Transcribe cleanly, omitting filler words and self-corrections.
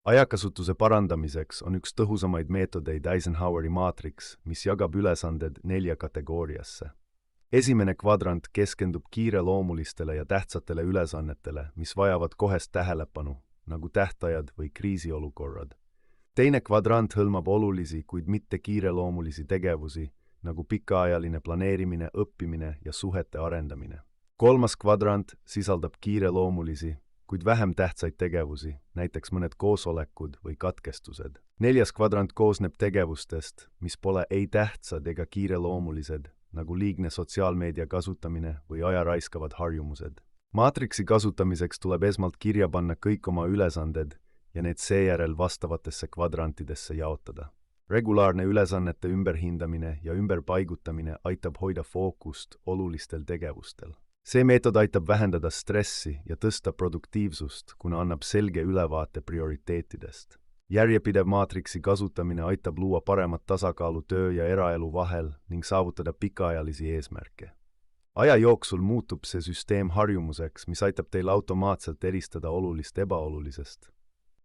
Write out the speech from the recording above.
Ajakasutuse parandamiseks on üks tõhusamaid meetodeid Eisenhoweri maatriks, mis jagab ülesanded 4 kategooriasse. Esimene kvadrant keskendub kiireloomulistele ja tähtsatele ülesannetele, mis vajavad kohest tähelepanu, nagu tähtajad või kriisiolukorrad. Teine kvadrant hõlmab olulisi, kuid mitte kiireloomulisi tegevusi, nagu pikaajaline planeerimine, õppimine ja suhete arendamine. Kolmas kvadrant sisaldab kiireloomulisi, kuid vähem tähtsaid tegevusi, näiteks mõned koosolekud või katkestused. Neljas kvadrant koosneb tegevustest, mis pole ei tähtsad ega kiireloomulised, nagu liigne sotsiaalmeedia kasutamine või aja raiskavad harjumused. Maatriksi kasutamiseks tuleb esmalt kirja panna kõik oma ülesanded ja need seejärel vastavatesse kvadrantidesse jaotada. Regulaarne ülesannete ümberhindamine ja ümberpaigutamine aitab hoida fookust olulistel tegevustel. See meetod aitab vähendada stressi ja tõsta produktiivsust, kuna annab selge ülevaate prioriteetidest. Järjepidev maatriksi kasutamine aitab luua paremat tasakaalu töö ja eraelu vahel ning saavutada pikaajalisi eesmärke. Aja jooksul muutub see süsteem harjumuseks, mis aitab teil automaatselt eristada olulist ebaolulisest.